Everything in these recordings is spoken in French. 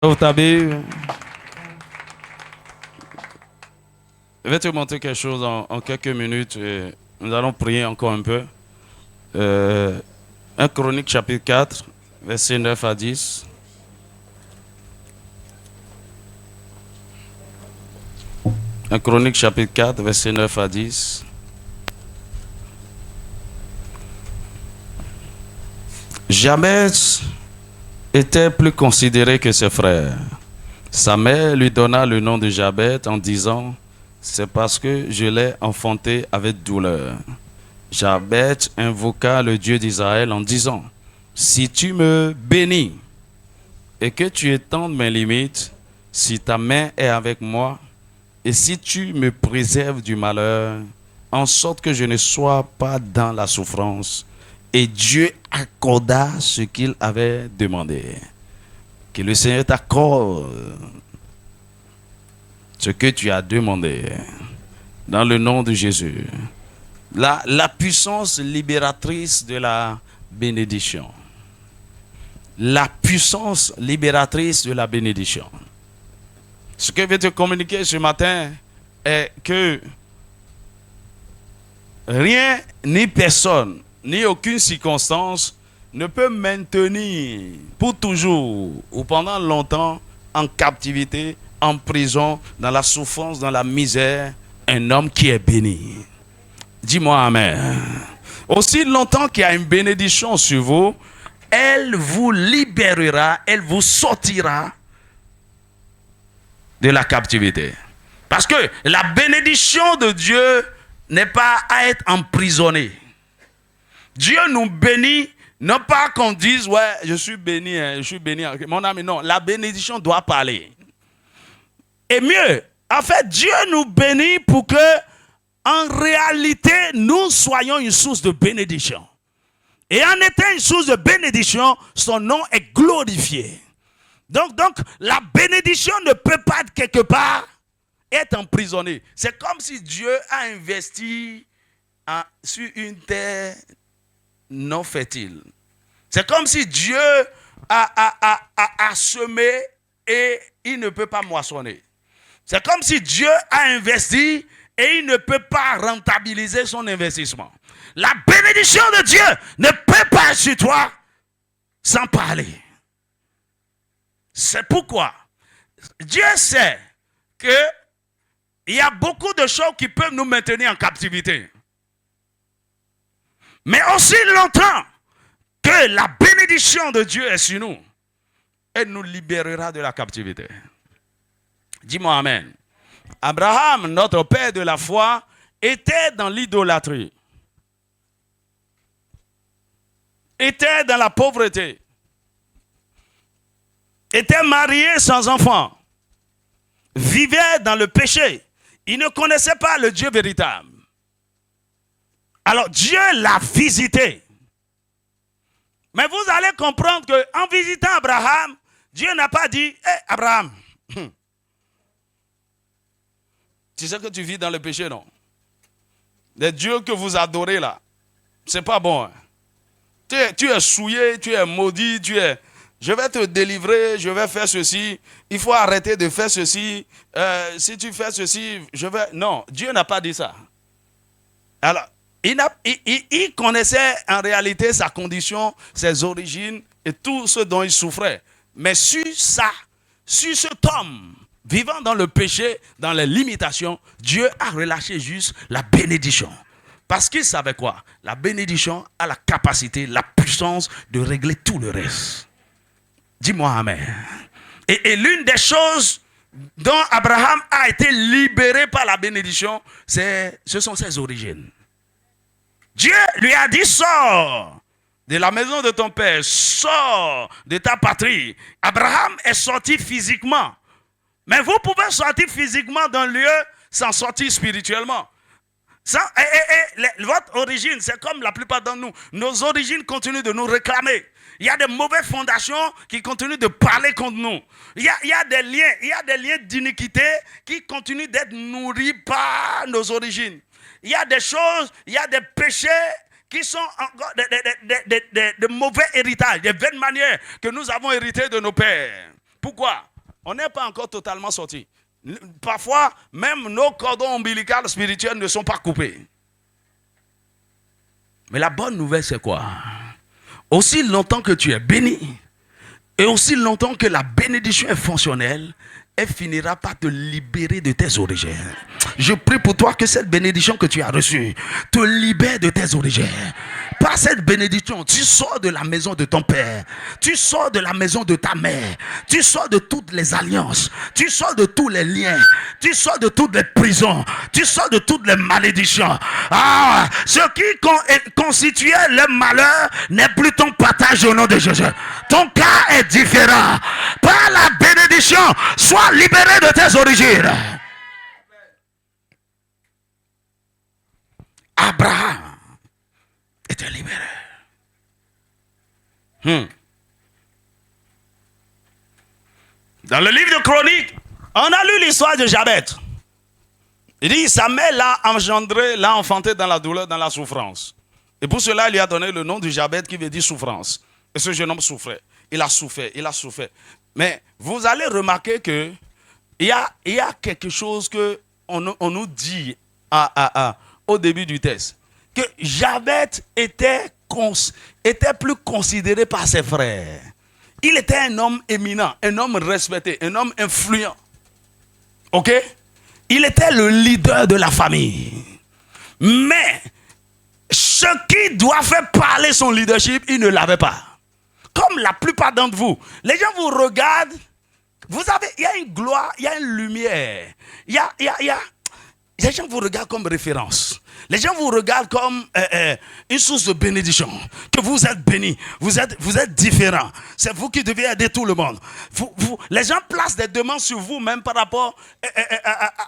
Tabé, je vais te montrer quelque chose en quelques minutes. Et nous allons prier encore un peu. 1 Chronique chapitre 4, versets 9 à 10. Un Chronique chapitre 4, versets 9 à 10. Jabez était plus considéré que ses frères. Sa mère lui donna le nom de Jabez en disant: c'est parce que je l'ai enfanté avec douleur. Jabez invoqua le Dieu d'Israël en disant: si tu me bénis et que tu étendes mes limites, si ta main est avec moi, et si tu me préserves du malheur, en sorte que je ne sois pas dans la souffrance. Et Dieu accorda ce qu'il avait demandé. Que le Seigneur t'accorde ce que tu as demandé. Dans le nom de Jésus. La puissance libératrice de la bénédiction. La puissance libératrice de la bénédiction. Ce que je vais te communiquer ce matin est que rien ni personne, ni aucune circonstance ne peut maintenir pour toujours ou pendant longtemps en captivité, en prison, dans la souffrance, dans la misère, un homme qui est béni. Dis-moi amen. Aussi longtemps qu'il y a une bénédiction sur vous, elle vous libérera, elle vous sortira de la captivité. Parce que la bénédiction de Dieu n'est pas à être emprisonné. Dieu nous bénit, non pas qu'on dise, ouais, je suis béni, mon ami, non, la bénédiction doit parler. Et mieux, en fait, Dieu nous bénit pour que, en réalité, nous soyons une source de bénédiction. Et en étant une source de bénédiction, son nom est glorifié. Donc, la bénédiction ne peut pas être quelque part être emprisonnée. C'est comme si Dieu a investi sur une terre non fertile. C'est comme si Dieu a semé et il ne peut pas moissonner. C'est comme si Dieu a investi et il ne peut pas rentabiliser son investissement. La bénédiction de Dieu ne peut pas être sur toi sans parler. C'est pourquoi Dieu sait qu'il y a beaucoup de choses qui peuvent nous maintenir en captivité. Mais aussi longtemps que la bénédiction de Dieu est sur nous, elle nous libérera de la captivité. Dis-moi amen. Abraham, notre père de la foi, était dans l'idolâtrie. Était dans la pauvreté. Était marié sans enfant. Vivait dans le péché. Il ne connaissait pas le Dieu véritable. Alors Dieu l'a visité. Mais vous allez comprendre qu'en visitant Abraham, Dieu n'a pas dit: hey, Abraham, tu sais que tu vis dans le péché, non? Les dieux que vous adorez là, c'est pas bon. Hein? Tu es souillé, tu es maudit, je vais te délivrer, je vais faire ceci, il faut arrêter de faire ceci, si tu fais ceci, Non, Dieu n'a pas dit ça. Alors, il connaissait en réalité sa condition, ses origines et tout ce dont il souffrait. Mais sur cet homme vivant dans le péché, dans les limitations, Dieu a relâché juste la bénédiction. Parce qu'il savait quoi? La bénédiction a la capacité, la puissance de régler tout le reste. Dis-moi amen. Et l'une des choses dont Abraham a été libéré par la bénédiction, ce sont ses origines. Dieu lui a dit: sors de la maison de ton père, sors de ta patrie. Abraham est sorti physiquement. Mais vous pouvez sortir physiquement d'un lieu sans sortir spirituellement. Votre origine, c'est comme la plupart d'entre nous. Nos origines continuent de nous réclamer. Il y a des mauvaises fondations qui continuent de parler contre nous. Il y a des liens d'iniquité qui continuent d'être nourris par nos origines. Il y a des choses, il y a des péchés qui sont encore de mauvais héritages, des vaines manières que nous avons héritées de nos pères. Pourquoi? On n'est pas encore totalement sorti. Parfois, même nos cordons ombilicaux spirituels ne sont pas coupés. Mais la bonne nouvelle, c'est quoi? Aussi longtemps que tu es béni, et aussi longtemps que la bénédiction est fonctionnelle, elle finira par te libérer de tes origines. Je prie pour toi que cette bénédiction que tu as reçue te libère de tes origines. Par cette bénédiction, tu sors de la maison de ton père, tu sors de la maison de ta mère, tu sors de toutes les alliances, tu sors de tous les liens, tu sors de toutes les prisons, tu sors de toutes les malédictions. Ah, ce qui constituait le malheur n'est plus ton partage au nom de Jésus. Ton cas est différent. Par la bénédiction, sois libéré de tes origines. Abraham était libéré. Dans le livre de Chroniques, on a lu l'histoire de Jabez. Il dit, sa mère l'a engendré, l'a enfanté dans la douleur, dans la souffrance. Et pour cela, il lui a donné le nom de Jabez qui veut dire souffrance. Et ce jeune homme souffrait. Il a souffert, il a souffert. Mais vous allez remarquer que il y a quelque chose que on nous dit au début du texte. Que Jabez était plus considéré par ses frères. Il était un homme éminent, un homme respecté, un homme influent. Ok? Il était le leader de la famille. Mais ce qui doit faire parler son leadership, il ne l'avait pas. Comme la plupart d'entre vous, les gens vous regardent. Vous avez, il y a une gloire, il y a une lumière. Les gens vous regardent comme référence. Les gens vous regardent comme une source de bénédiction. Que vous êtes bénis, vous êtes différents. C'est vous qui devez aider tout le monde. Les gens placent des demandes sur vous même par rapport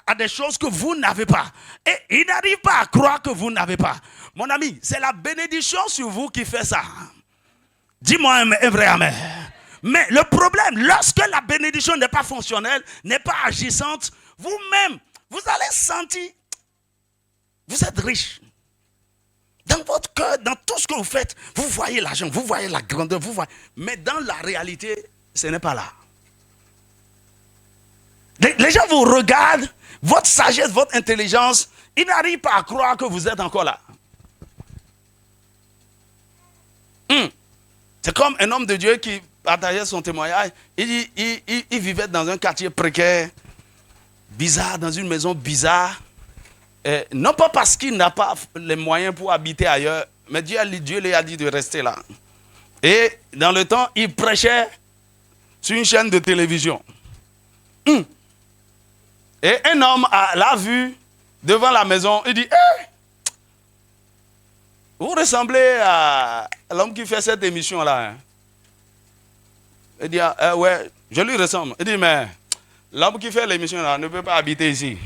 à des choses que vous n'avez pas. Et ils n'arrivent pas à croire que vous n'avez pas. Mon ami, c'est la bénédiction sur vous qui fait ça. Dis-moi un vrai amen. Mais le problème, lorsque la bénédiction n'est pas fonctionnelle, n'est pas agissante, vous-même, vous allez sentir, vous êtes riche. Dans votre cœur, dans tout ce que vous faites, vous voyez l'argent, vous voyez la grandeur, mais dans la réalité, ce n'est pas là. Les gens vous regardent, votre sagesse, votre intelligence, ils n'arrivent pas à croire que vous êtes encore là. C'est comme un homme de Dieu qui partageait son témoignage. Il vivait dans un quartier précaire, bizarre, dans une maison bizarre. Non pas parce qu'il n'a pas les moyens pour habiter ailleurs, mais Dieu lui a dit de rester là. Et dans le temps, il prêchait sur une chaîne de télévision. Et un homme l'a vu devant la maison. Il dit, hey, vous ressemblez à l'homme qui fait cette émission-là. Hein? Il dit, ouais, je lui ressemble. Il dit, mais l'homme qui fait l'émission-là ne peut pas habiter ici.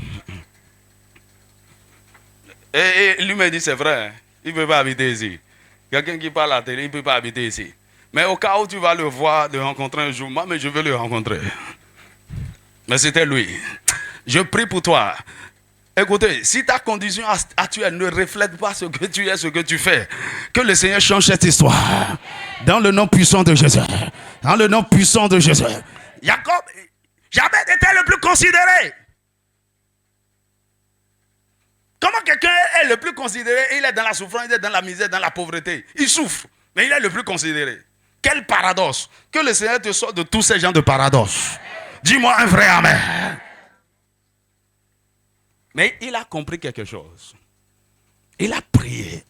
Et lui me dit, c'est vrai, hein? Il ne peut pas habiter ici. Quelqu'un qui parle à la télé, il ne peut pas habiter ici. Mais au cas où tu vas le voir, le rencontrer un jour, moi, mais je veux le rencontrer. Mais c'était lui. Je prie pour toi. Écoutez, si ta condition actuelle ne reflète pas ce que tu es, ce que tu fais, que le Seigneur change cette histoire. Dans le nom puissant de Jésus. Dans le nom puissant de Jésus. Jacob, Jabez était le plus considéré. Comment quelqu'un est le plus considéré? Il est dans la souffrance, il est dans la misère, dans la pauvreté. Il souffre, mais il est le plus considéré. Quel paradoxe. Que le Seigneur te sorte de tous ces gens de paradoxe. Dis-moi un vrai amen. Mais il a compris quelque chose. Il a prié.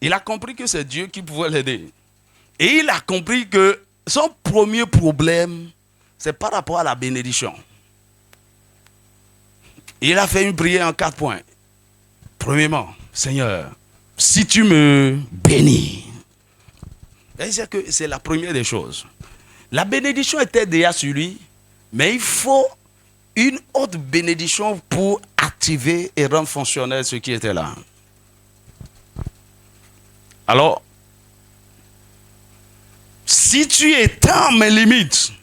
Il a compris que c'est Dieu qui pouvait l'aider. Et il a compris que son premier problème, c'est par rapport à la bénédiction. Il a fait une prière en 4 points. Premièrement, Seigneur, si tu me bénis, c'est que c'est la première des choses. La bénédiction était déjà sur lui, mais il faut une autre bénédiction pour activer et rendre fonctionnel ce qui était là. Alors, si tu étends mes limites,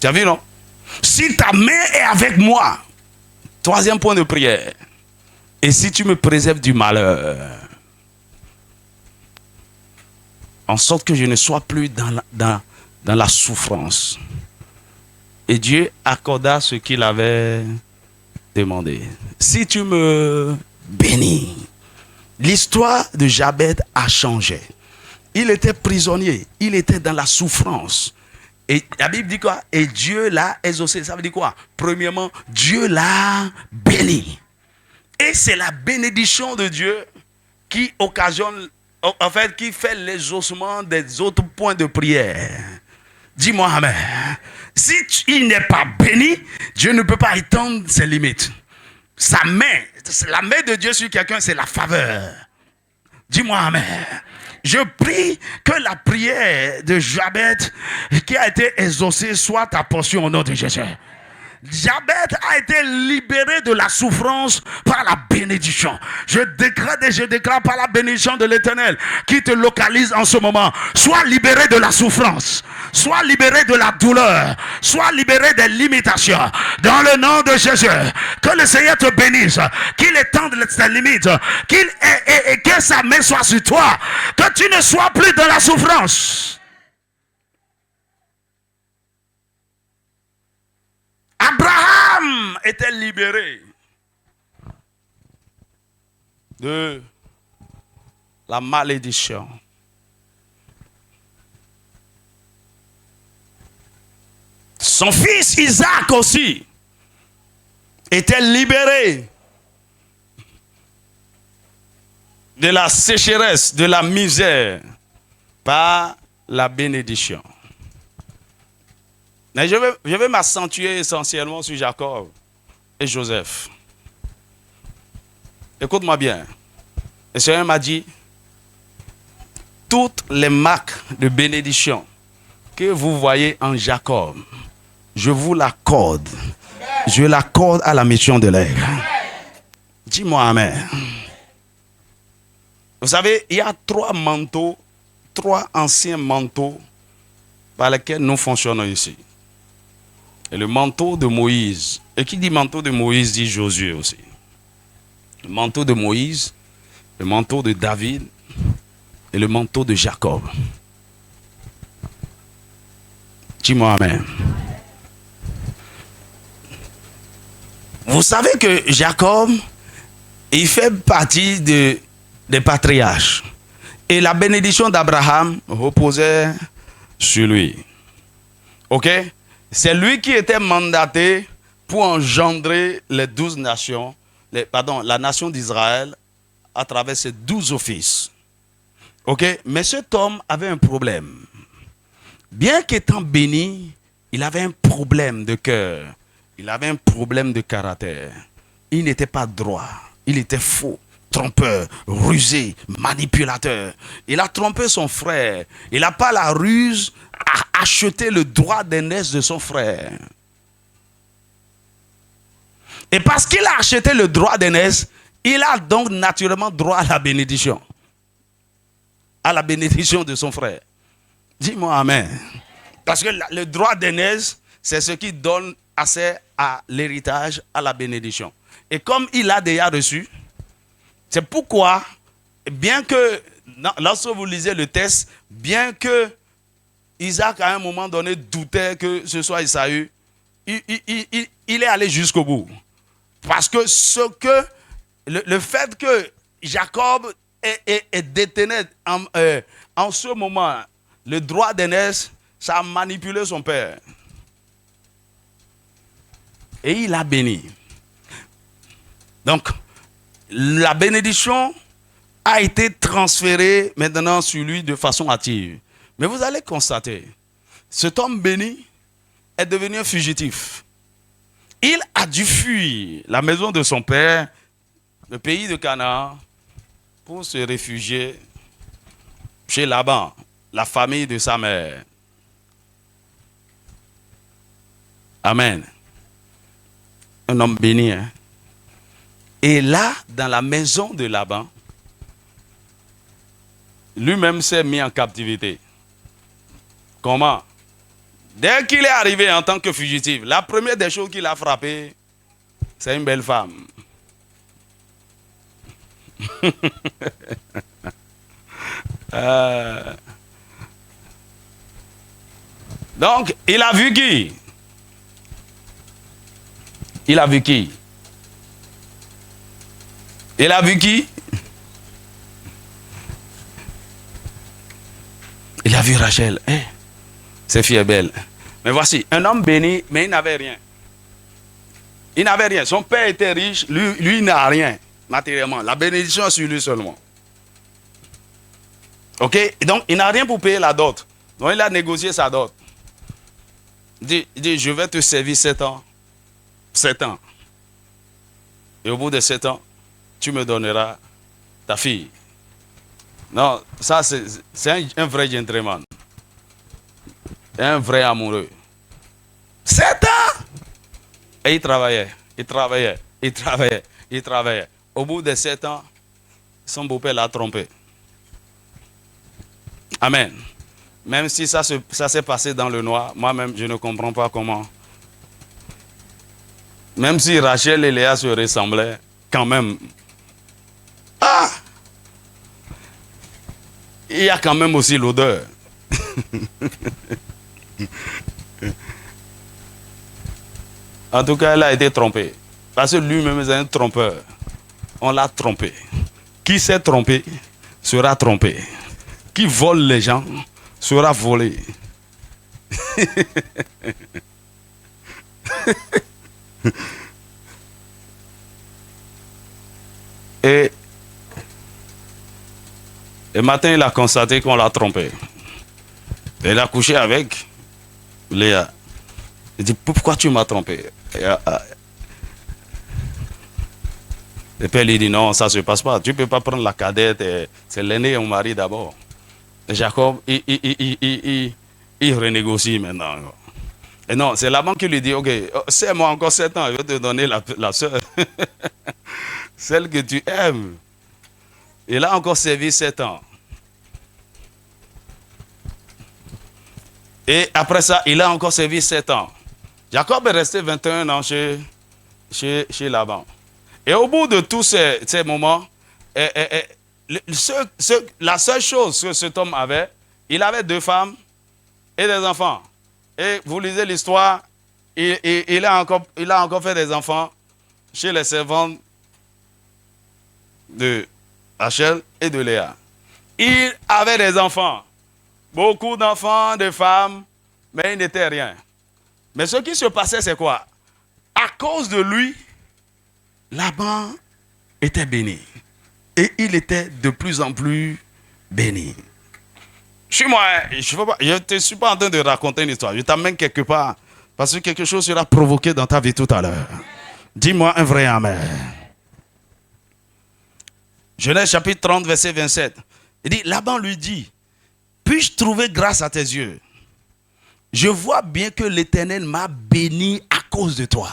tu as vu, non? Si ta main est avec moi, 3e point de prière, et si tu me préserves du malheur, en sorte que je ne sois plus dans la souffrance. Et Dieu accorda ce qu'il avait demandé. Si tu me bénis, l'histoire de Jabez a changé. Il était prisonnier, il était dans la souffrance. Et la Bible dit quoi? Et Dieu l'a exaucé. Ça veut dire quoi? Premièrement, Dieu l'a béni. Et c'est la bénédiction de Dieu qui occasionne, en fait, qui fait l'exaucement des autres points de prière. Dis-moi amen. Si il n'est pas béni, Dieu ne peut pas étendre ses limites. Sa main, la main de Dieu sur quelqu'un, c'est la faveur. Dis-moi amen. Je prie que la prière de Jabez qui a été exaucée soit ta portion au nom de Jésus. Jabez a été libéré de la souffrance par la bénédiction. Je déclare par la bénédiction de l'Éternel qui te localise en ce moment. Sois libéré de la souffrance. Sois libéré de la douleur. Sois libéré des limitations. Dans le nom de Jésus. Que le Seigneur te bénisse. Qu'il étende ses limites. Que sa main soit sur toi. Que tu ne sois plus dans la souffrance. Abraham était libéré de la malédiction. Son fils Isaac aussi était libéré de la sécheresse, de la misère par la bénédiction. Mais je vais m'accentuer essentiellement sur Jacob et Joseph. Écoute-moi bien. Le Seigneur m'a dit, toutes les marques de bénédiction que vous voyez en Jacob, je vous l'accorde. Je l'accorde à la mission de l'aigle. Dis-moi amen. Vous savez, il y a trois anciens manteaux par lesquels nous fonctionnons ici. Et le manteau de Moïse. Et qui dit manteau de Moïse dit Josué aussi. Le manteau de Moïse, le manteau de David et le manteau de Jacob. Dis-moi amen. Vous savez que Jacob, il fait partie des patriarches. Et la bénédiction d'Abraham reposait sur lui. Ok? C'est lui qui était mandaté pour engendrer les 12 nations, la nation d'Israël à travers ses 12 offices. Ok? Mais cet homme avait un problème. Bien qu'étant béni, il avait un problème de cœur. Il avait un problème de caractère. Il n'était pas droit. Il était faux, trompeur, rusé, manipulateur. Il a trompé son frère. Il n'a pas la ruse à acheter le droit d'aînesse de son frère. Et parce qu'il a acheté le droit d'aînesse, il a donc naturellement droit à la bénédiction. À la bénédiction de son frère. Dis-moi amen. Parce que le droit d'aînesse, c'est ce qui donne accès à l'héritage, à la bénédiction. Et comme il a déjà reçu, c'est pourquoi, bien que, lorsque vous lisez le texte, bien que Isaac à un moment donné doutait que ce soit Esaü, il est allé jusqu'au bout. Parce que le fait que Jacob détenait en ce moment le droit d'aînesse, ça a manipulé son père. Et il a béni. Donc, la bénédiction a été transférée maintenant sur lui de façon active. Mais vous allez constater, cet homme béni est devenu un fugitif. Il a dû fuir la maison de son père, le pays de Canaan, pour se réfugier chez Laban, la famille de sa mère. Amen. Un homme béni. Hein? Et là, dans la maison de Laban, lui-même s'est mis en captivité. Comment? Dès qu'il est arrivé en tant que fugitif, la première des choses qu'il a frappé, c'est une belle femme. Donc, il a vu qui? Il a vu qui? Il a vu qui? Il a vu Rachel. Hein? Cette fille est belle. Mais voici, un homme béni, mais il n'avait rien. Il n'avait rien. Son père était riche, lui il n'a rien, matériellement. La bénédiction est sur lui seulement. Ok? Donc, il n'a rien pour payer la dot. Donc, il a négocié sa dot. Il dit, je vais te servir 7 ans. 7 ans. Et au bout de 7 ans, tu me donneras ta fille. Non, ça c'est un vrai gentleman. Un vrai amoureux. 7 ans! Et il travaillait, il travaillait, il travaillait, il travaillait. Au bout de 7 ans, son beau-père l'a trompé. Amen. Même si ça s'est passé dans le noir, moi-même, je ne comprends pas comment. Même si Rachel et Léa se ressemblaient, quand même. Ah! Il y a quand même aussi l'odeur. En tout cas, elle a été trompée. Parce que lui-même est un trompeur. On l'a trompé. Qui s'est trompé sera trompé. Qui vole les gens sera volé. Et le matin, il a constaté qu'on l'a trompé. Et il a couché avec Léa. Il dit, pourquoi tu m'as trompé? Le père lui dit, non, ça ne se passe pas. Tu ne peux pas prendre la cadette, c'est l'aîné et mon mari d'abord. Et Jacob, il renégocie maintenant. Et non, c'est Laban qui lui dit, ok, c'est-moi encore 7 ans, je vais te donner la soeur. Celle que tu aimes. Il a encore servi 7 ans. Et après ça, il a encore servi 7 ans. Jacob est resté 21 ans chez Laban. Et au bout de tous ces moments, la seule chose que cet homme avait, il avait 2 femmes et des enfants. Et vous lisez l'histoire, il a encore fait des enfants chez les servantes de Rachel et de Léa. Il avait des enfants, beaucoup d'enfants, de femmes, mais il n'était rien. Mais ce qui se passait, c'est quoi? À cause de lui, Laban était béni. Et il était de plus en plus béni. Je ne te suis pas en train de raconter une histoire. Je t'amène quelque part. Parce que quelque chose sera provoqué dans ta vie tout à l'heure. Dis-moi un vrai amen. Genèse chapitre 30, verset 27. Il dit, Laban lui dit, puis-je trouver grâce à tes yeux? Je vois bien que l'Éternel m'a béni à cause de toi.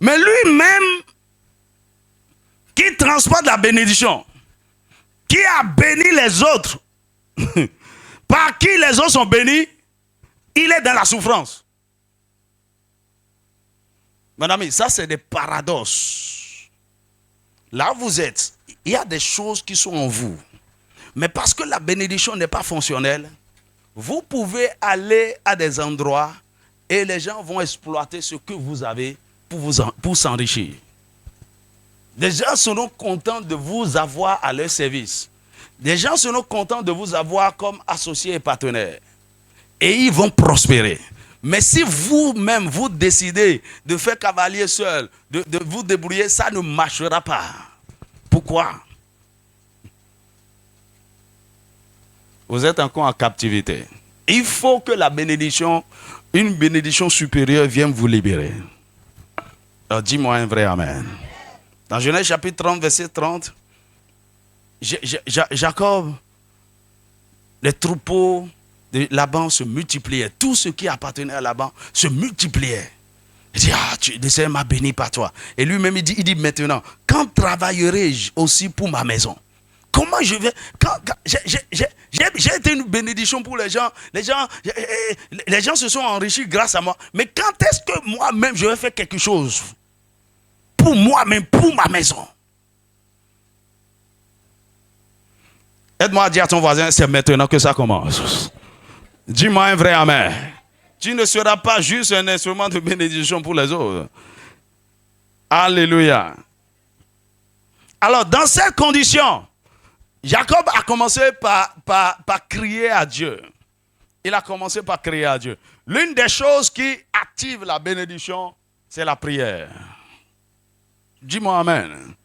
Mais lui-même, qui transporte la bénédiction, qui a béni les autres, par qui les autres sont bénis, il est dans la souffrance. Mon ami, ça c'est des paradoxes. Là où vous êtes, il y a des choses qui sont en vous. Mais parce que la bénédiction n'est pas fonctionnelle, vous pouvez aller à des endroits et les gens vont exploiter ce que vous avez pour s'enrichir. Des gens seront contents de vous avoir à leur service. Des gens seront contents de vous avoir comme associés et partenaires. Et ils vont prospérer. Mais si vous-même, vous décidez de faire cavalier seul, de vous débrouiller, ça ne marchera pas. Pourquoi? Vous êtes encore en captivité. Il faut que la bénédiction, une bénédiction supérieure vienne vous libérer. Alors dis-moi un vrai amen. Dans Genèse chapitre 30, verset 30, Jacob, les troupeaux de Laban se multipliaient. Tout ce qui appartenait à Laban se multipliait. Il dit, le Seigneur m'a béni par toi. Et lui-même, il dit maintenant, quand travaillerai-je aussi pour ma maison? Comment je vais... J'ai été une bénédiction pour les gens. Les gens se sont enrichis grâce à moi. Mais quand est-ce que moi-même, je vais faire quelque chose pour moi-même, pour ma maison? Aide-moi à dire à ton voisin, c'est maintenant que ça commence. Dis-moi un vrai amen. Tu ne seras pas juste un instrument de bénédiction pour les autres. Alléluia. Alors, dans cette condition, Jacob a commencé par crier à Dieu. Il a commencé par crier à Dieu. L'une des choses qui active la bénédiction, c'est la prière. Dis-moi amen.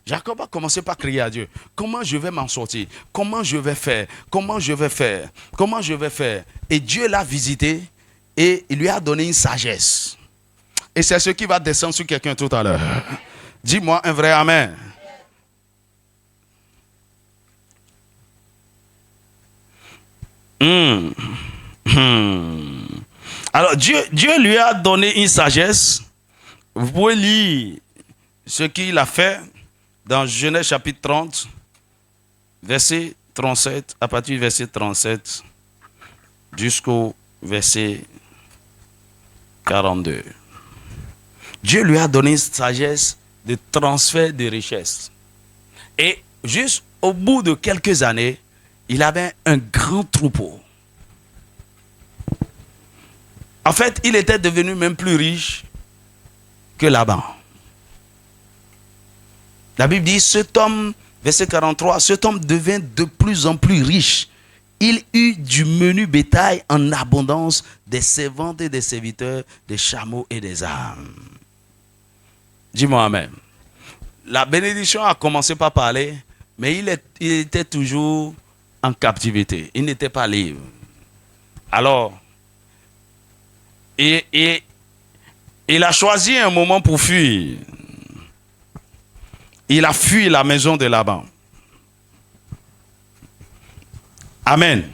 Jacob a commencé par crier à Dieu. Comment je vais m'en sortir? Comment je vais faire? Comment je vais faire? Comment je vais faire? Et Dieu l'a visité et il lui a donné une sagesse. Et c'est ce qui va descendre sur quelqu'un tout à l'heure. Dis-moi un vrai amen. Alors Dieu lui a donné une sagesse. Vous pouvez lire ce qu'il a fait dans Genèse chapitre 30, verset 37, à partir du verset 37 jusqu'au verset 42. Dieu lui a donné une sagesse de transfert de richesses. Et juste au bout de quelques années, il avait un grand troupeau. En fait, il était devenu même plus riche que Laban. La Bible dit, cet homme, verset 43, cet homme devint de plus en plus riche. Il eut du menu bétail en abondance, des servantes et des serviteurs, des chameaux et des âmes. Dis-moi amen. La bénédiction a commencé par parler, mais il était toujours en captivité. Il n'était pas libre. Alors, il a choisi un moment pour fuir. Il a fui la maison de Laban. Amen.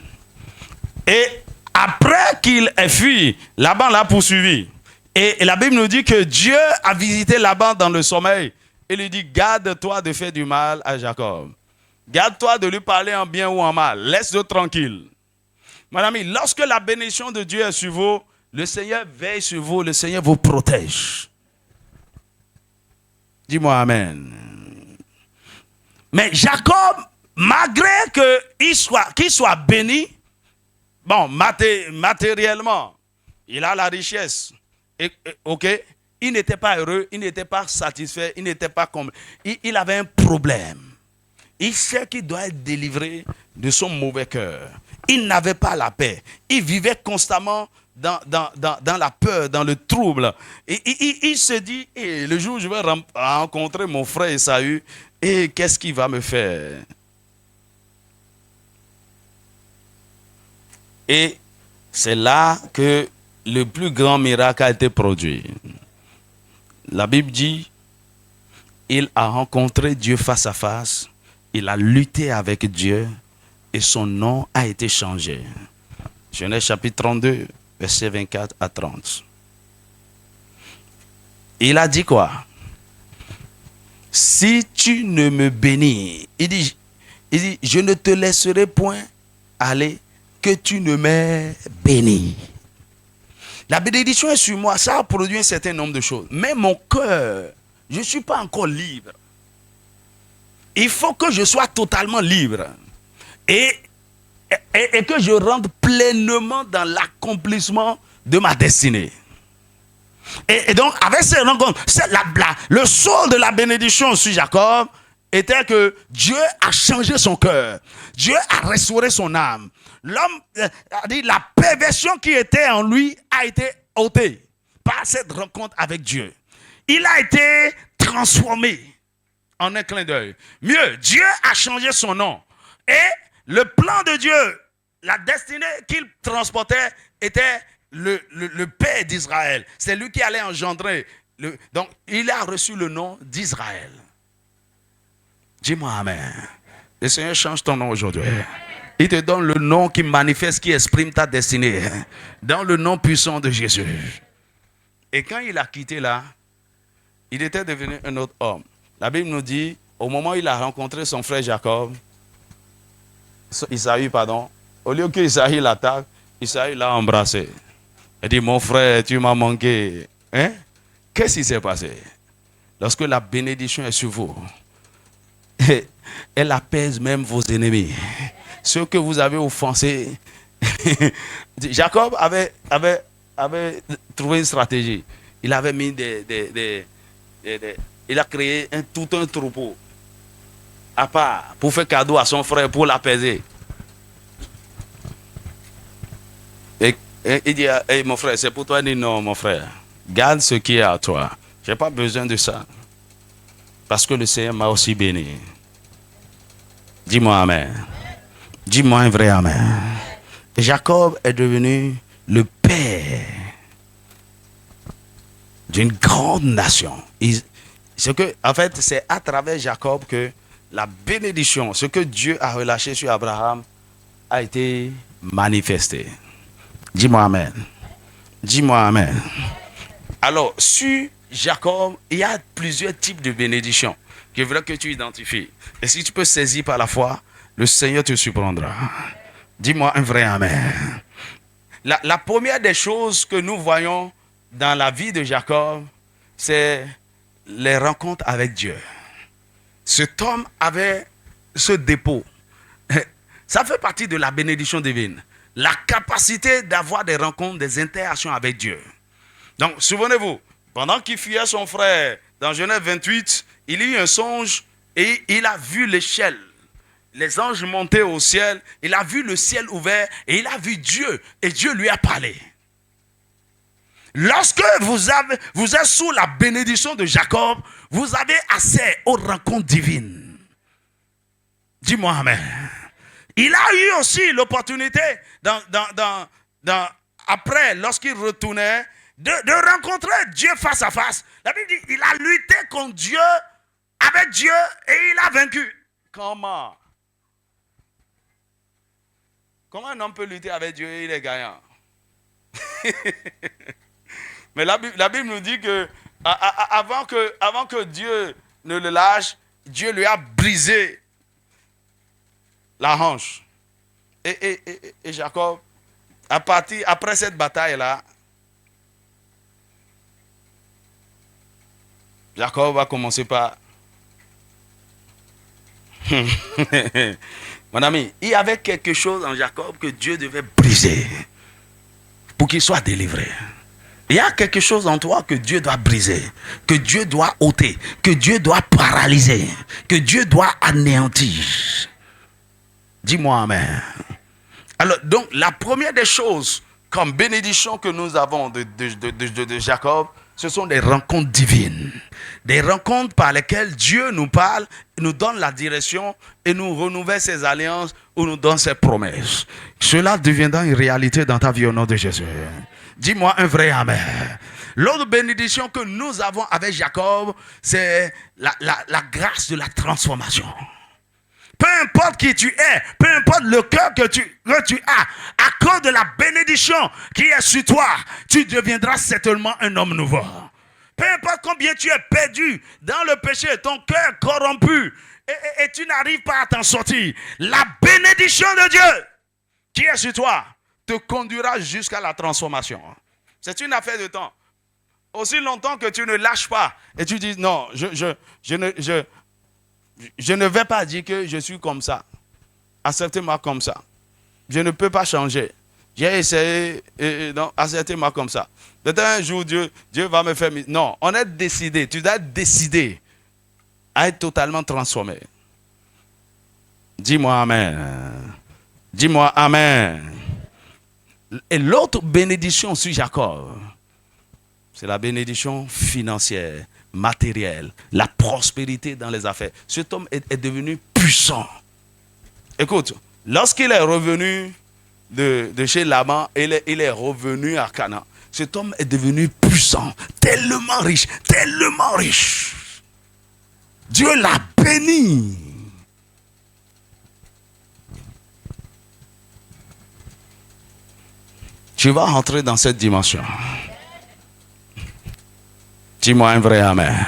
Et après qu'il ait fui, Laban l'a poursuivi. Et la Bible nous dit que Dieu a visité Laban dans le sommeil. Il lui dit, garde-toi de faire du mal à Jacob. Garde-toi de lui parler en bien ou en mal. Laisse-le tranquille. Mon ami, lorsque la bénédiction de Dieu est sur vous, le Seigneur veille sur vous, le Seigneur vous protège. Dis-moi amen. Mais Jacob, malgré qu'il soit béni, bon, matériellement, il a la richesse. Ok, il n'était pas heureux, il n'était pas satisfait, il n'était pas comme. Il avait un problème. Il sait qu'il doit être délivré de son mauvais cœur. Il n'avait pas la paix. Il vivait constamment dans la peur, dans le trouble. Et il se dit, le jour où je vais rencontrer mon frère Esaü, et qu'est-ce qu'il va me faire? Et c'est là que le plus grand miracle a été produit. La Bible dit, il a rencontré Dieu face à face, il a lutté avec Dieu et son nom a été changé. Genèse chapitre 32, versets 24 à 30. Il a dit quoi? Si tu ne me bénis, il dit, je ne te laisserai point aller que tu ne m'aies béni. La bénédiction est sur moi, ça a produit un certain nombre de choses. Mais mon cœur, je ne suis pas encore libre. Il faut que je sois totalement libre. Et que je rentre pleinement dans l'accomplissement de ma destinée. Et donc, avec ces rencontres, le sceau de la bénédiction sur Jacob était que Dieu a changé son cœur. Dieu a restauré son âme. L'homme a dit, la perversion qui était en lui a été ôtée par cette rencontre avec Dieu. Il a été transformé en un clin d'œil. Mieux, Dieu a changé son nom. Et le plan de Dieu, la destinée qu'il transportait était le Père d'Israël. C'est lui qui allait engendrer. Donc, il a reçu le nom d'Israël. Dis-moi amen. Le Seigneur change ton nom aujourd'hui. Il te donne le nom qui manifeste, qui exprime ta destinée. Dans le nom puissant de Jésus. Et quand il a quitté là, il était devenu un autre homme. La Bible nous dit, au moment où il a rencontré son frère Jacob, Isaïe, pardon, au lieu qu'Isaïe l'attaque, Isaïe l'a embrassé. Il dit, mon frère, tu m'as manqué. Hein? Qu'est-ce qui s'est passé? Lorsque la bénédiction est sur vous, elle apaise même vos ennemis. Ceux que vous avez offensés, Jacob avait trouvé une stratégie. Il avait mis il a créé tout un troupeau à part pour faire cadeau à son frère, pour l'apaiser. Et il dit, hey, mon frère, c'est pour toi. Il dit, non, mon frère, garde ce qui est à toi. Je n'ai pas besoin de ça. Parce que le Seigneur m'a aussi béni. Dis-moi Amen. Dis-moi un vrai Amen. Et Jacob est devenu le père d'une grande nation. En fait, c'est à travers Jacob que la bénédiction, ce que Dieu a relâché sur Abraham, a été manifesté. Dis-moi Amen. Dis-moi Amen. Alors, sur Jacob, il y a plusieurs types de bénédictions que je voudrais que tu identifies. Et si tu peux saisir par la foi, le Seigneur te surprendra. Dis-moi un vrai Amen. La première des choses que nous voyons dans la vie de Jacob, c'est les rencontres avec Dieu. Cet homme avait ce dépôt. Ça fait partie de la bénédiction divine. La capacité d'avoir des rencontres, des interactions avec Dieu. Donc, souvenez-vous, pendant qu'il fuyait son frère, dans Genèse 28, il eut un songe et il a vu l'échelle. Les anges montaient au ciel, il a vu le ciel ouvert et il a vu Dieu et Dieu lui a parlé. Lorsque vous êtes sous la bénédiction de Jacob, vous avez accès aux rencontres divines. Dis-moi Amen. Il a eu aussi l'opportunité, après, lorsqu'il retournait, de rencontrer Dieu face à face. La Bible dit, il a lutté contre Dieu, avec Dieu, et il a vaincu. Comment un homme peut lutter avec Dieu et il est gagnant? Mais la Bible nous dit que avant que Dieu ne le lâche, Dieu lui a brisé la hanche. Et Jacob, après cette bataille-là, Jacob va commencer par... Mon ami, il y avait quelque chose en Jacob que Dieu devait briser pour qu'il soit délivré. Il y a quelque chose en toi que Dieu doit briser, que Dieu doit ôter, que Dieu doit paralyser, que Dieu doit anéantir. Dis-moi Amen. Alors, donc, la première des choses comme bénédiction que nous avons de Jacob, ce sont des rencontres divines. Des rencontres par lesquelles Dieu nous parle, nous donne la direction et nous renouvelle ses alliances ou nous donne ses promesses. Cela deviendra une réalité dans ta vie au nom de Jésus. Dis-moi un vrai Amen. L'autre bénédiction que nous avons avec Jacob, c'est la grâce de la transformation. Peu importe qui tu es, peu importe le cœur que tu as, à cause de la bénédiction qui est sur toi, tu deviendras certainement un homme nouveau. Peu importe combien tu es perdu dans le péché, ton cœur corrompu, et tu n'arrives pas à t'en sortir, la bénédiction de Dieu qui est sur toi te conduira jusqu'à la transformation. C'est une affaire de temps. Aussi longtemps que tu ne lâches pas et tu dis non, je ne vais pas dire que je suis comme ça. Acceptez-moi comme ça. Je ne peux pas changer. J'ai essayé, non, acceptez-moi comme ça. Peut-être un jour, Dieu va me faire... Non, on est décidé. Tu dois être décidé à être totalement transformé. Dis-moi Amen. Dis-moi Amen. Et l'autre bénédiction sur Jacob, c'est la bénédiction financière, matérielle, la prospérité dans les affaires. Cet homme est devenu puissant. Écoute, lorsqu'il est revenu de chez Laban, il est revenu à Canaan. Cet homme est devenu puissant, tellement riche, tellement riche. Dieu l'a béni. Tu vas rentrer dans cette dimension. Dis-moi un vrai Amen.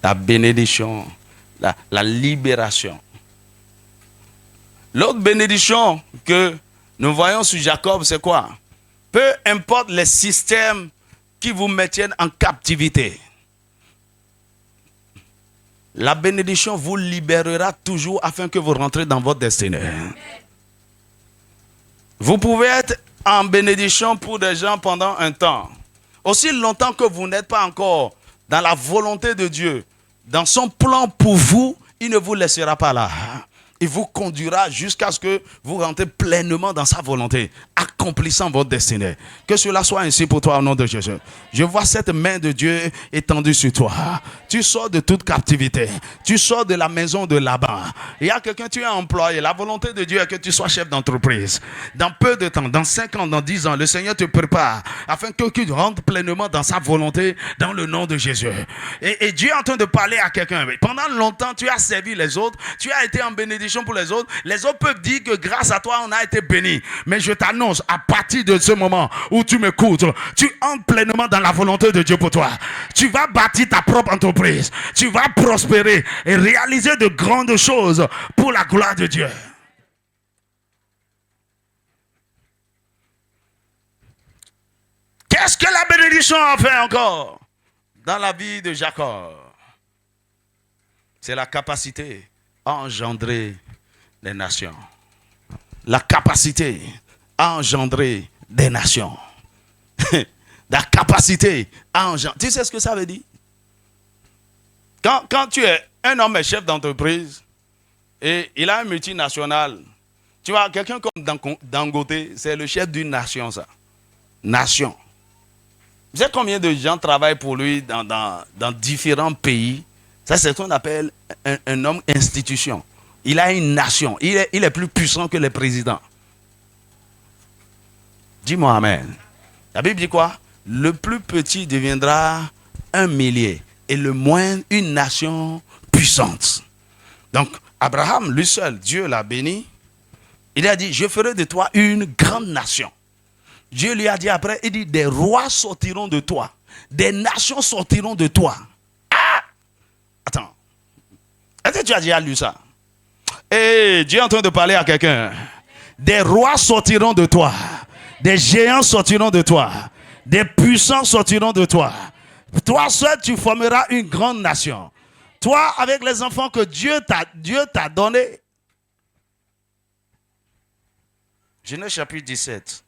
La bénédiction, la libération. L'autre bénédiction que nous voyons sur Jacob, c'est quoi? Peu importe les systèmes qui vous maintiennent en captivité, la bénédiction vous libérera toujours afin que vous rentrez dans votre destinée. Vous pouvez être en bénédiction pour des gens pendant un temps. Aussi longtemps que vous n'êtes pas encore dans la volonté de Dieu, dans son plan pour vous, il ne vous laissera pas là. Il vous conduira jusqu'à ce que vous rentrez pleinement dans sa volonté, accomplissant votre destinée. Que cela soit ainsi pour toi au nom de Jésus. Je vois cette main de Dieu étendue sur toi. Tu sors de toute captivité. Tu sors de la maison de Laban. Il y a quelqu'un, tu es employé. La volonté de Dieu est que tu sois chef d'entreprise. Dans peu de temps, dans 5 ans, dans 10 ans, le Seigneur te prépare afin que tu rentres pleinement dans sa volonté dans le nom de Jésus. Et Dieu est en train de parler à quelqu'un. Pendant longtemps, tu as servi les autres. Tu as été en bénédiction pour les autres. Les autres peuvent dire que grâce à toi, on a été bénis. Mais je t'annonce, à partir de ce moment où tu m'écoutes, tu entres pleinement dans la volonté de Dieu pour toi. Tu vas bâtir ta propre entreprise. Tu vas prospérer et réaliser de grandes choses pour la gloire de Dieu. Qu'est-ce que la bénédiction a fait encore dans la vie de Jacob? C'est la capacité à engendrer des nations. La capacité à engendrer des nations. La capacité à engendrer. Tu sais ce que ça veut dire? Quand tu es un homme et chef d'entreprise et il a un multinational, tu vois, quelqu'un comme Dangote, c'est le chef d'une nation, ça. Nation. Vous savez combien de gens travaillent pour lui dans différents pays? Ça, c'est ce qu'on appelle un homme institution. Il a une nation. Il est plus puissant que les présidents. Dis-moi amen. La Bible dit quoi? Le plus petit deviendra un millier et le moindre une nation puissante. Donc, Abraham, lui seul, Dieu l'a béni. Il a dit, je ferai de toi une grande nation. Dieu lui a dit après, il dit, des rois sortiront de toi. Des nations sortiront de toi. Ah! Attends. Est-ce que tu as déjà lu ça? Et Dieu est en train de parler à quelqu'un. Des rois sortiront de toi. Des géants sortiront de toi. Des puissants sortiront de toi. Toi seul, tu formeras une grande nation. Toi, avec les enfants que Dieu t'a donnés. Genèse chapitre 17.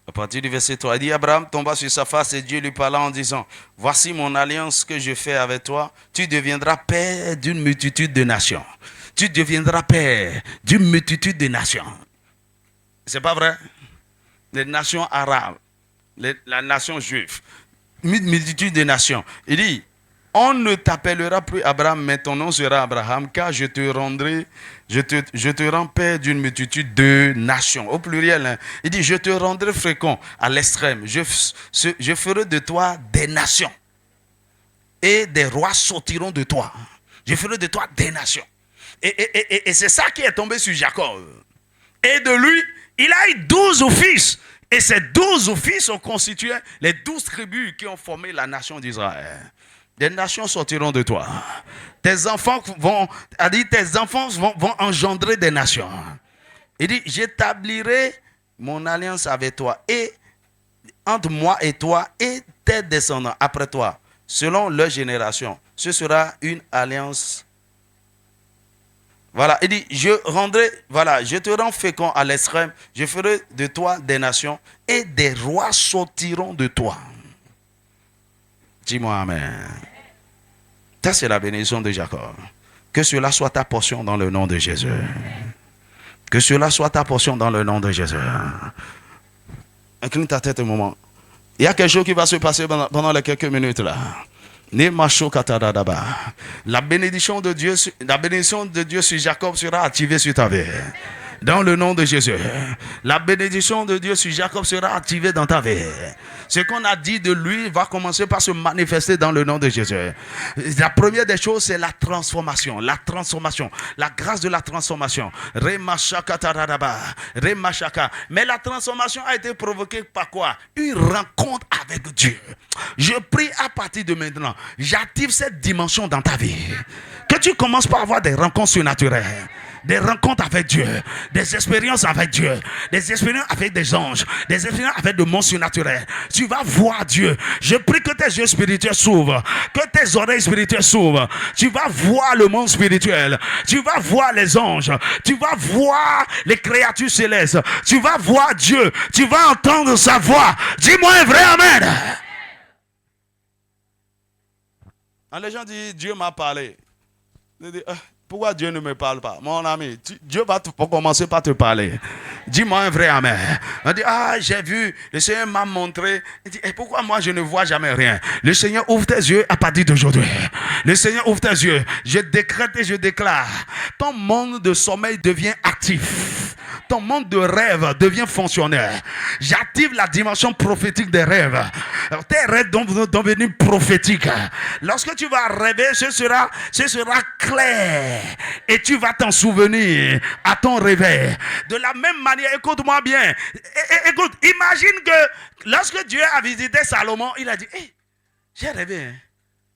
À partir du verset 3, il dit, Abraham tomba sur sa face et Dieu lui parla en disant, voici mon alliance que je fais avec toi, tu deviendras père d'une multitude de nations. Tu deviendras père d'une multitude de nations. C'est pas vrai? Les nations arabes, la nation juive, une multitude de nations. Il dit, on ne t'appellera plus Abraham, mais ton nom sera Abraham, car je te rends père d'une multitude de nations. Au pluriel, hein. Il dit, je te rendrai fécond à l'extrême. Je ferai de toi des nations. Et des rois sortiront de toi. Je ferai de toi des nations. Et c'est ça qui est tombé sur Jacob. Et de lui, il a eu 12 fils. Et ces 12 fils ont constitué les 12 tribus qui ont formé la nation d'Israël. Des nations sortiront de toi. Tes enfants vont engendrer des nations. Il dit, j'établirai mon alliance avec toi et entre moi et toi et tes descendants après toi, selon leur génération. Ce sera une alliance. Voilà, il dit, je te rends fécond à l'extrême, je ferai de toi des nations et des rois sortiront de toi. Dis-moi amen. Ça, c'est la bénédiction de Jacob. Que cela soit ta portion dans le nom de Jésus. Que cela soit ta portion dans le nom de Jésus. Incline ta tête un moment. Il y a quelque chose qui va se passer pendant les quelques minutes là. La bénédiction de Dieu sur Jacob sera activée sur ta vie. Dans le nom de Jésus. La bénédiction de Dieu sur Jacob sera activée dans ta vie. Ce qu'on a dit de lui va commencer par se manifester dans le nom de Jésus. La première des choses, c'est la transformation. La transformation. La grâce de la transformation. Mais la transformation a été provoquée par quoi? Une rencontre avec Dieu. Je prie à partir de maintenant. J'active cette dimension dans ta vie. Que tu commences par avoir des rencontres surnaturelles. des rencontres avec Dieu, des expériences avec Dieu, des expériences avec des anges, des expériences avec des mondes surnaturels. Tu vas voir Dieu. Je prie que tes yeux spirituels s'ouvrent, que tes oreilles spirituelles s'ouvrent. Tu vas voir le monde spirituel. Tu vas voir les anges. Tu vas voir les créatures célestes. Tu vas voir Dieu. Tu vas entendre sa voix. Dis-moi un vrai amen. Quand les gens disent Dieu m'a parlé, ils disent, pourquoi Dieu ne me parle pas? Mon ami, Dieu va commencer par te parler. Dis-moi un vrai amen. On dit, j'ai vu, le Seigneur m'a montré. Il dit, pourquoi moi je ne vois jamais rien? Le Seigneur ouvre tes yeux à partir d'aujourd'hui. Le Seigneur ouvre tes yeux. Je décrète et je déclare. Ton monde de sommeil devient actif. Ton monde de rêve devient fonctionnel. J'active la dimension prophétique des rêves. Alors, tes rêves sont devenus prophétiques. Lorsque tu vas rêver, ce sera clair. Et tu vas t'en souvenir à ton réveil. De la même manière, écoute-moi bien. Écoute, imagine que lorsque Dieu a visité Salomon, il a dit, j'ai rêvé. Hein.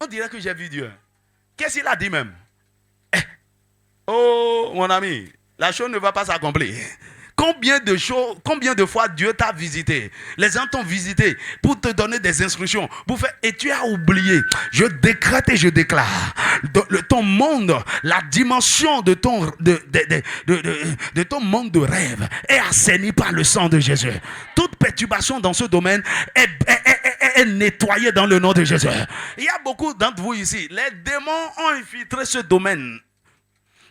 On dirait que j'ai vu Dieu. Qu'est-ce qu'il a dit même? Oh, mon ami, la chose ne va pas s'accomplir. Combien de fois Dieu t'a visité? Les gens t'ont visité pour te donner des instructions. Et tu as oublié. Je décrète et je déclare. Ton monde, la dimension de ton monde de rêve est assainie par le sang de Jésus. Toute perturbation dans ce domaine est nettoyée dans le nom de Jésus. Il y a beaucoup d'entre vous ici. Les démons ont infiltré ce domaine.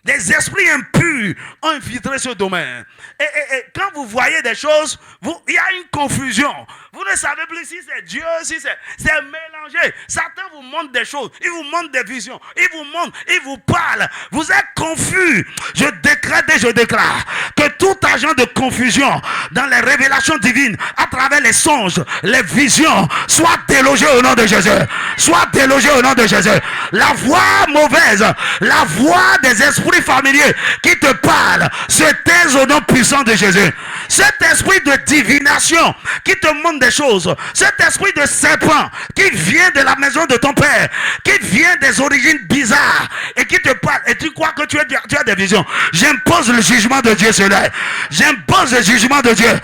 Les esprits impurs ont infiltré ce domaine. Et quand vous voyez des choses, il y a une confusion. Vous ne savez plus si c'est Dieu, si c'est mélangé. Satan vous montre des choses. Il vous montre des visions. Il vous montre, il vous parle. Vous êtes confus. Je décrète et je déclare que tout agent de confusion dans les révélations divines, à travers les songes, les visions, soit délogé au nom de Jésus. Soit délogé au nom de Jésus. La voix mauvaise, la voix des esprits familiers qui te parlent, se taise au nom puissant de Jésus. Cet esprit de divination qui te montre des choses, cet esprit de serpent qui vient de la maison de ton père, qui vient des origines bizarres et qui te parle, et tu crois que tu as des visions. J'impose le jugement de Dieu sur elle. J'impose le jugement de Dieu.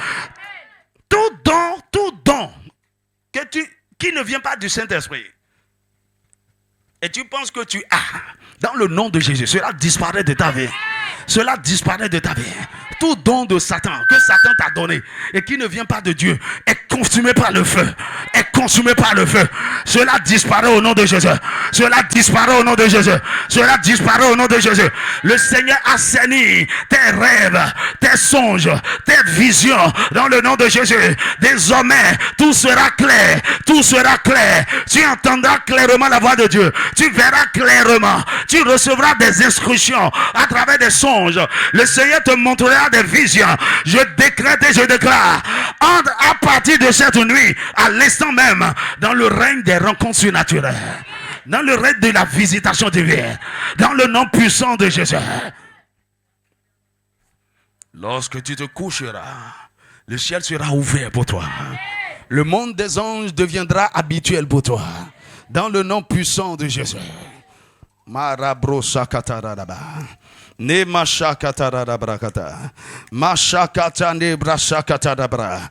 Tout don qui ne vient pas du Saint-Esprit, et tu penses que tu as, dans le nom de Jésus, cela disparaît de ta vie. Cela disparaît de ta vie. Tout don de Satan, que Satan t'a donné, et qui ne vient pas de Dieu, est consumé par le feu. Est consumé par le feu. Cela disparaît au nom de Jésus. Cela disparaît au nom de Jésus. Cela disparaît au nom de Jésus. Le Seigneur assainit tes rêves, tes songes, tes visions, dans le nom de Jésus. Désormais, tout sera clair. Tout sera clair. Tu entendras clairement la voix de Dieu. Tu verras clairement. Tu recevras des instructions à travers des songes. Le Seigneur te montrera des visions. Je décrète et je déclare. Entre à partir de cette nuit, à l'instant même, dans le règne des rencontres surnaturelles. Dans le règne de la visitation divine. Dans le nom puissant de Jésus. Lorsque tu te coucheras, le ciel sera ouvert pour toi. Le monde des anges deviendra habituel pour toi. Dans le nom puissant de Jésus. Marabro Shakataraba. Ne Mashakatarabrakata. Mashakata ne Brashakatarabra.